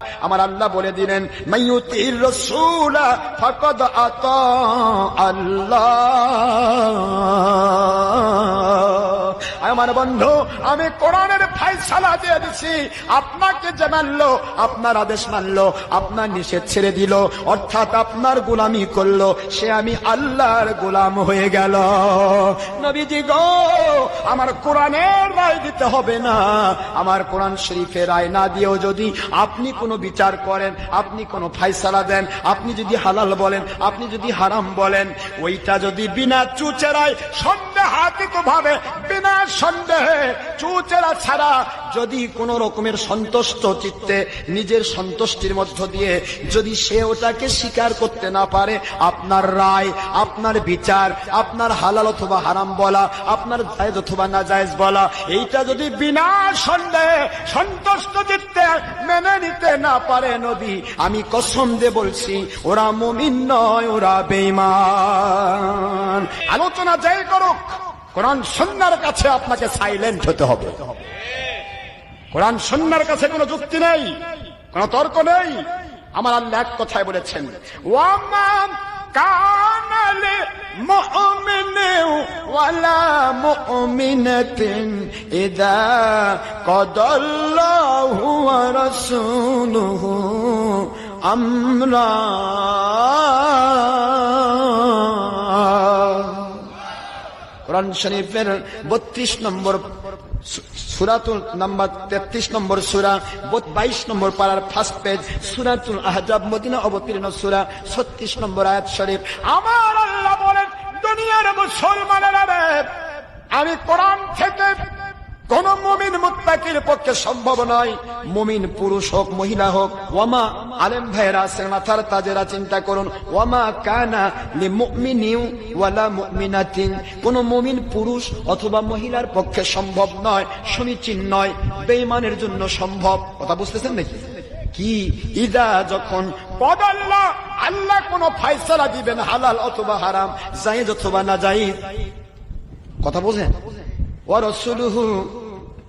আমার আল্লাহ বলে দিলেন মাইয়ুতির রাসূলা ফাকাদ আতা আল্লাহ। আমার বন্ধু, আমি কোরআনের ফয়সালা দিয়ে দিছি, আপনাকে যে মানলো, আপনার আদেশ মানলো, আপনার নিষেধ ছেড়ে দিল, অর্থাৎ আপনার গোলামি করলো, সে আমি আল্লাহর গোলাম হয়ে গেল। নবীজি গো, আমার কোরআনের রায় দিতে হবে না। আমার কোরআন শরীফের রায় না দিয়েও যদি আপনি কোনো বিচার করেন, আপনি কোনো ফয়সালা দেন, আপনি যদি হালাল বলেন, আপনি যদি হারাম বলেন, ওইটা যদি বিনা চুচেরায় সন্দেহাতীত ভাবে, বিনা সন্দেহে চুচেরা ছাড়া যদি কোন রকমের সন্তুষ্ট চিত্তে নিজের সন্তুষ্টির মধ্য দিয়ে যদি সে ওটাকে স্বীকার করতে না পারে, আপনার রায়, আপনার বিচার, আপনার হালাল অথবা হারাম বলা, আপনার জায়েজ অথবা না জায়েজ বলা, এইটা যদি বিনা সন্দেহে সন্তুষ্ট চিত্তে মেনে নিতে না পারে, নবী আমি কসম দিয়ে বলছি, ওরা মুমিন নয়, ওরা বেঈমান। আলোচনা যাই করুক, কোরআন সুন্নাহর কাছে আপনাকে সাইলেন্ট হতে হবে। কোরআন সুন্নাহর কাছে কোনো যুক্তি নেই, কোনো তর্ক নেই। আমার আল্লাহ এক কথায় বলেছেন, ওয়ামা কানা লিলমুমিনিন ওয়ালা মুমিনাতিন ইযা কাদাল্লাহু ওয়া রাসূলুহু আমরা। কোরআন শরীফের 32 নম্বর সূরাতুল নাম্বার 33 নম্বর সূরা 22 নম্বর পারার ফার্স্ট পেজ, সূরাতুল আহজাব, মদিনা অবতীর্ণ সূরা 36 নম্বর আয়াত শরীফ। আমার আল্লাহ বলেন, দুনিয়ার মুসলমানেরা, আমি কোরআন থেকে কোন মুমিন মুত্তাকির পক্ষে সম্ভব নয়, মুমিন পুরুষ হোক মহিলা হোক। ওয়ামা, আলেম ভাইরা আছেন, মাথার তাজেরা চিন্তা করুন, ওয়ামা কানা লিমুমিনিন ওয়ালা মুমিনাতিন, কোন মুমিন পুরুষ অথবা মহিলার পক্ষে সম্ভব নয়, সমীচীন নয়, বেঈমানের জন্য সম্ভব। কথা বুঝতেছেন নাকি? কি ইদা, যখন কদাল্লাহ, আল্লাহ কোন ফয়সালা দিবেন, হালাল অথবা হারাম, জায়েজ অথবা না জায়েজ, কথা বোঝেন, ওয়া রাসূলুহু,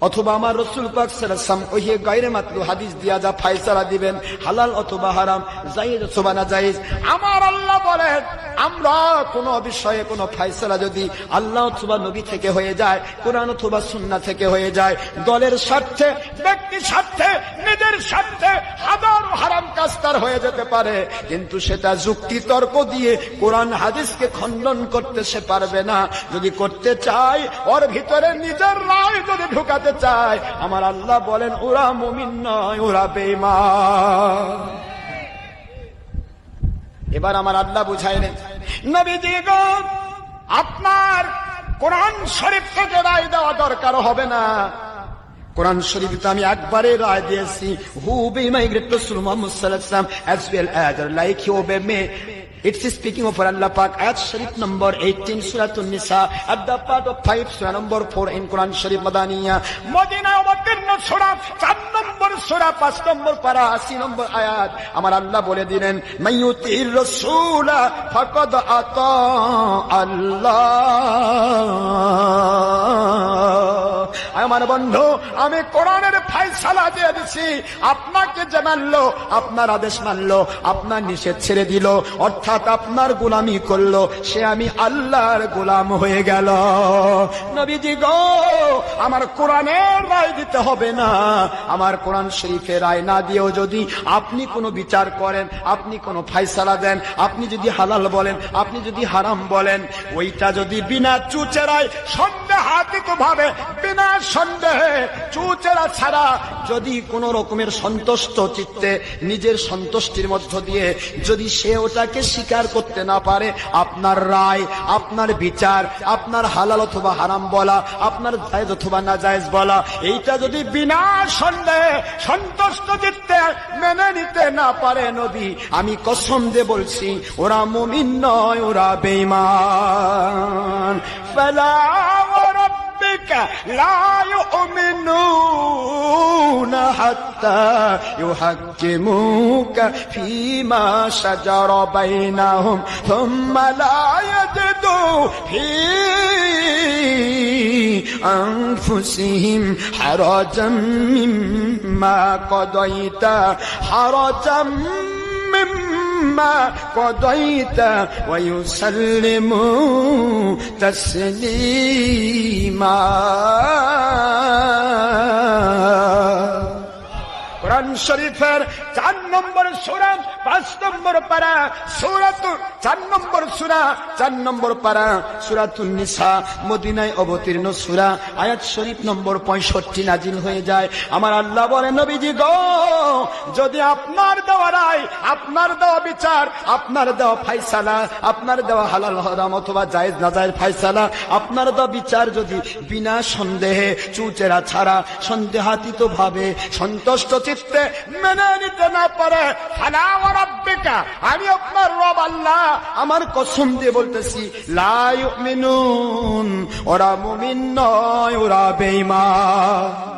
অথবা আমার রাসূল পাক সাল্লাল্লাহু আলাইহি ওয়াসাল্লাম ওহি গায়রে মাতলু হাদিস দিয়া যা ফয়সালা দিবেন, হালাল অথবা হারাম, জায়েজ অথবা না জায়েজ, আমার আল্লাহ বলেন, আমরা কোন বিষয়ে কোন ফয়সালা যদি আল্লাহ অথবা নবী থেকে হয়ে যায়, কোরআন অথবা সুন্নাহ থেকে হয়ে যায়, দলের স্বার্থে, ব্যক্তির স্বার্থে, নিজের স্বার্থে হাজারো হারাম কাজ তার হয়ে যেতে পারে, কিন্তু সেটা যুক্তি তর্ক দিয়ে কোরআন হাদিসকে খণ্ডন করতে সে পারবে না। যদি করতে চায়, ওর ভিতরে নিজের রায় যদি ঢুকাতে চায়, আমার আল্লাহ বলেন, ওরা মুমিন নয়, ওরা বেঈমান। এবার আমার আল্লাহ বুঝাইলেন, নবীজি গো, আপনার কোরআন শরীফ থেকে রায় দেওয়া দরকার হবে না। কোরআন শরীফে আমি একবারে রায় দিয়েছি, who be my great Rasul Muhammad sallallahu alaihi wasallam as well as like you obey me. It's speaking of Allah Pak, ayat Sharif number 18, Surah An-Nisa, at the part of 5, Surah number 4 in Quran Sharif Madaniya, Madina অবতীর্ণ সূরা 4 নম্বর সূরা 5 নম্বর পারা 80 নম্বর আয়াত। আমার আল্লাহ বলে দিলেন, মাইয়ুতির রাসূলা ফাকাদ আতা আল্লাহ। আমার বন্ধু, আমি কোরআনের ফয়সালা দিয়ে দিছি, আপনাকে যে মানলো, আপনার আদেশ মানলো, আপনার নিষেধ ছেড়ে দিল, অর্থাৎ আপনার গোলামি করলো, সে আমি আল্লাহর গোলাম হয়ে গেল। নবীজি গো, আমার কোরআনের রায় দিতে হবে না। আমার কোরআন শরীফের রায় না দিয়েও যদি আপনি কোনো বিচার করেন, আপনি কোনো ফয়সালা দেন, আপনি যদি হালাল বলেন, আপনি যদি হারাম বলেন, ওইটা যদি বিনা চুচেরায় সন্দেহাতীত ভাবে, বিনা সন্দেহে চুচেরা ছাড়া যদি কোন রকমের সন্তুষ্ট চিত্তে নিজের সন্তুষ্টির মধ্য দিয়ে যদি সে ওটাকে স্বীকার করতে না পারে, আপনার রায়, আপনার বিচার, আপনার হালাল অথবা হারাম বলা, আপনার জায়েজ অথবা না জায়েজ বলা, এইটা যদি বিনা সন্দেহে সন্তুষ্ট চিত্তে মেনে নিতে না পারে, নবী আমি কসম দিয়ে বলছি, ওরা মুমিন নয়, ওরা বেঈমান। ফালা ওয়া রাব্বিকা লা ইউমিনুনা হাত্তা ইউহাক্কিমুকা ফীমা শাজারা বাইনাহুম থুম্মা লা ইয়াজিদু ফী আনফুসিহিম হারাজাম মিম্মা কাদাইতা হারাজাম মিম্মা কাদাইতা ওয়া ইউসাল্লিমু তাসলিমা। কোরআন শরীফের 4 নম্বর সূরা 5 নম্বর পারা সূরাতুল 4 নম্বর সূরা 4 নম্বর পারা সূরাতুন নিসা মদিনায় অবতীর্ণ সূরা আয়াত শরীফ নম্বর 65 নাজিল হয়ে যায়। আমার আল্লাহ বলেন নবীজি গো, যদি আপনার দেওয়া রায়, আপনার দেওয়া বিচার, আপনার দেওয়া ফয়সালা, আপনার দেওয়া হালাল হারাম অথবা জায়েজ নাজায়েজ ফয়সালা, আপনার দেওয়া বিচার যদি বিনা সন্দেহে চুচেরা ছাড়া সন্দেহাতীত ভাবে সন্তুষ্ট চিত্তে মেনে নিতে না পারে, ফালা ওয়া রাব্বিকা, আমি আপনার রব আল্লাহ আমার কসম দিয়ে বলতেছি, লা ইউমিনুন, ওরা মুমিন নয়, ওরা বেঈমান।